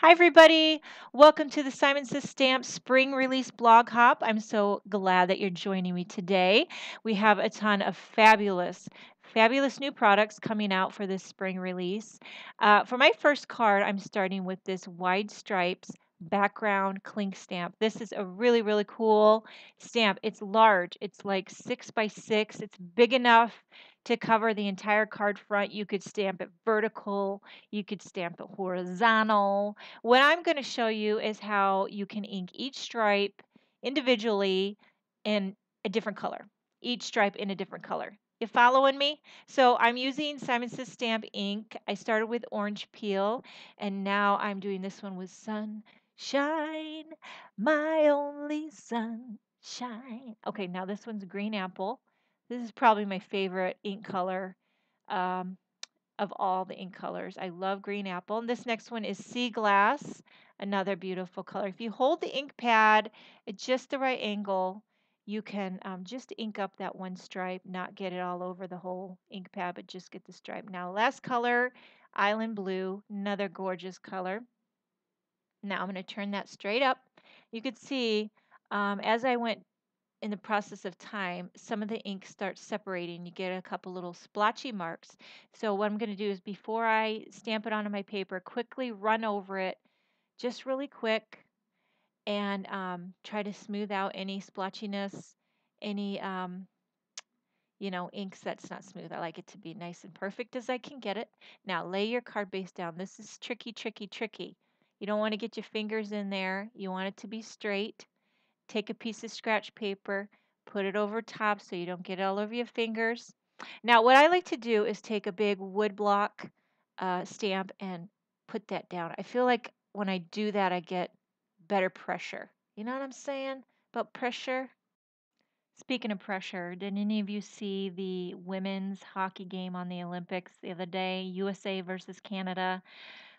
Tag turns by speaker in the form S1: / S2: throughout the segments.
S1: Hi, everybody. Welcome to the Simon Says Stamp Spring Release Blog Hop. I'm so glad that you're joining me today. We have a ton of fabulous new products coming out for this spring release. For my first card, I'm starting with this wide stripes background clink stamp. This is a really cool stamp. It's large. It's like 6 by 6. It's big enough to cover the entire card front. You could stamp it vertical. You could stamp it horizontal. What I'm going to show you is how you can ink each stripe individually in a different color. Each stripe in a different color. You following me? So I'm using Simon Says Stamp ink. I started with orange peel, and now I'm doing this one with sunshine, my only sunshine. Okay, now this one's green apple. This is probably my favorite ink color. Um, of all the ink colors. I love green apple. And this next one is sea glass, another beautiful color. If you hold the ink pad at just the right angle, you can just ink up that one stripe, not get it all over the whole ink pad, but just get the stripe. Now, last color, island blue, another gorgeous color. Now I'm going to turn that straight up. You could see as I went in the process of time, some of the ink starts separating. You get a couple little splotchy marks. So what I'm going to do is before I stamp it onto my paper, quickly run over it just really quick and try to smooth out any splotchiness, any, inks that's not smooth. I like it to be nice and perfect as I can get it. Now lay your card base down. This is tricky. You don't want to get your fingers in there. You want it to be straight. Take a piece of scratch paper, put it over top so you don't get it all over your fingers. Now, what I like to do is take a big wood block stamp and put that down. I feel like when I do that, I get better pressure. You know what I'm saying about pressure? Speaking of pressure, did any of you see the women's hockey game on the Olympics the other day? USA versus Canada.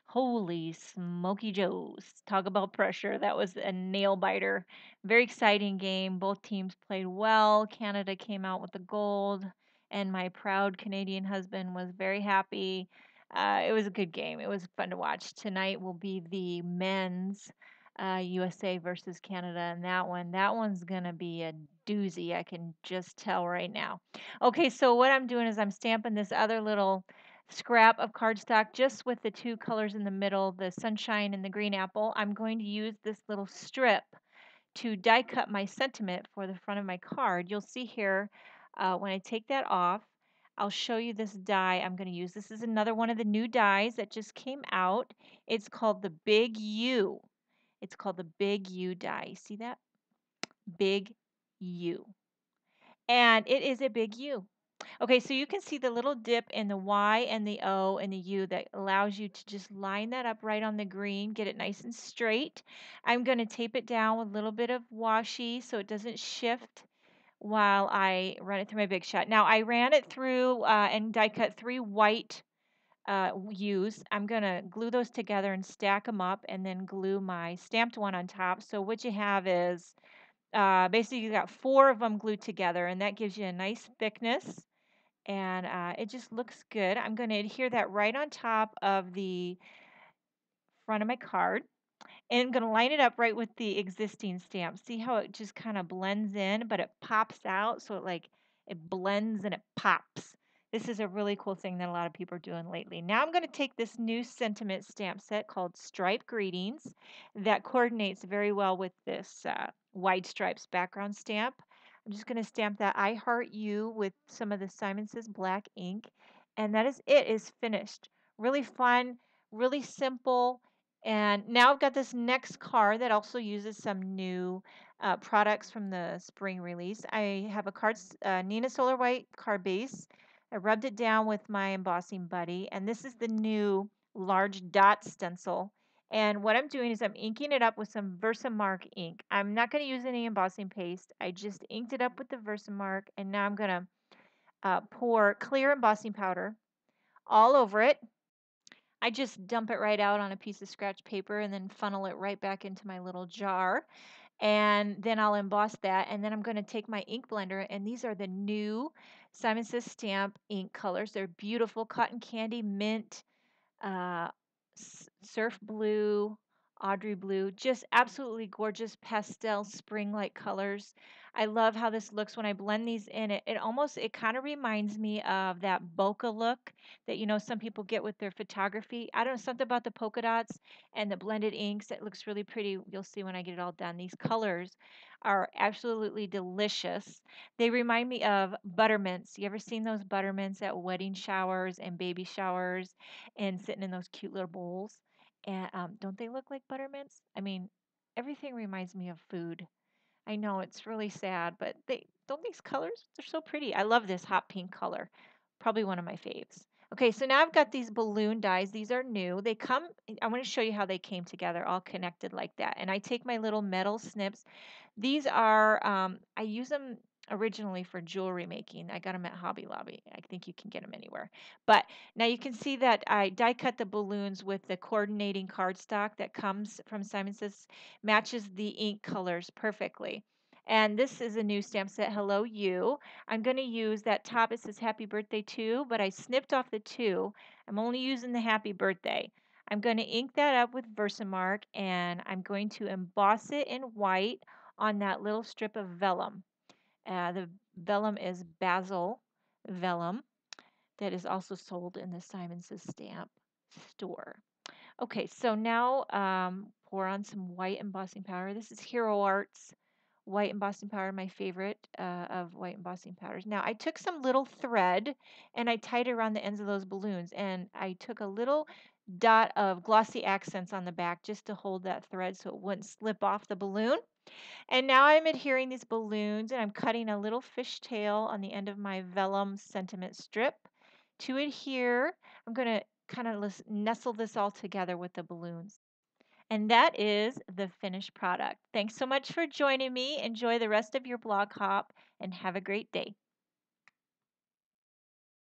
S1: Holy smoky joes. Talk about pressure. That was a nail biter. Very exciting game. Both teams played well. Canada came out with the gold, and my proud Canadian husband was very happy. It was a good game. It was fun to watch. Tonight will be the men's USA versus Canada, and that one's gonna be a doozy. I can just tell right now. Okay, so what I'm doing is I'm stamping this other little scrap of cardstock just with the two colors in the middle, the sunshine and the green apple. I'm going to use this little strip to die cut my sentiment for the front of my card. You'll see here when I take that off, I'll show you this die I'm going to use. This is another one of the new dies that just came out. It's called the Big U. It's called the Big U die. See that? Big U. And it is a big U. Okay, so you can see the little dip in the Y and the O and the U that allows you to just line that up right on the green, get it nice and straight. I'm going to tape it down with a little bit of washi so it doesn't shift while I run it through my Big Shot. Now, I ran it through and die cut 3 white U's. I'm going to glue those together and stack them up and then glue my stamped one on top. So what you have is basically you got 4 of them glued together, and that gives you a nice thickness, and it just looks good. I'm going to adhere that right on top of the front of my card, and I'm going to line it up right with the existing stamp. See how it just kind of blends in, but it pops out, so it blends and it pops. This is a really cool thing that a lot of people are doing lately. Now I'm going to take this new sentiment stamp set called Stripe Greetings that coordinates very well with this wide stripes background stamp. I'm just going to stamp that I Heart You with some of the Simon Says black ink. And that is it, is finished. Really fun, really simple. And now I've got this next card that also uses some new products from the spring release. I have a Nina Solar White card base. I rubbed it down with my embossing buddy, and this is the new large dot stencil. And what I'm doing is I'm inking it up with some Versamark ink. I'm not going to use any embossing paste. I just inked it up with the Versamark, and now I'm going to pour clear embossing powder all over it. I just dump it right out on a piece of scratch paper and then funnel it right back into my little jar. And then I'll emboss that. And then I'm going to take my ink blender, and these are the new Simon Says Stamp ink colors. They're beautiful cotton candy, mint, surf blue, Audrey blue, just absolutely gorgeous pastel spring-like colors. I love how this looks when I blend these in. It kind of reminds me of that bokeh look that some people get with their photography. I don't know, something about the polka dots and the blended inks that looks really pretty. You'll see when I get it all done. These colors are absolutely delicious. They remind me of buttermints. You ever seen those buttermints at wedding showers and baby showers and sitting in those cute little bowls? And don't they look like buttermints? I mean, everything reminds me of food. I know it's really sad, but they don't these colors, they're so pretty. I love this hot pink color. Probably one of my faves. Okay, so now I've got these balloon dies. These are new. I want to show you how they came together, all connected like that. And I take my little metal snips. These are, I use them originally for jewelry making. I got them at Hobby Lobby. I think you can get them anywhere. But now you can see that I die cut the balloons with the coordinating cardstock that comes from Simon Says, matches the ink colors perfectly. And this is a new stamp set, Hello You. I'm going to use that top, it says Happy Birthday to, but I snipped off the two. I'm only using the Happy Birthday. I'm going to ink that up with Versamark and I'm going to emboss it in white on that little strip of vellum. The vellum is basil vellum that is also sold in the Simon Says stamp store. Okay, so now pour on some white embossing powder. This is Hero Arts white embossing powder, my favorite of white embossing powders. Now, I took some little thread and I tied it around the ends of those balloons, and I took a little dot of glossy accents on the back just to hold that thread so it wouldn't slip off the balloon. And now I'm adhering these balloons and I'm cutting a little fishtail on the end of my vellum sentiment strip. To adhere, I'm going to kind of nestle this all together with the balloons. And that is the finished product. Thanks so much for joining me. Enjoy the rest of your blog hop and have a great day.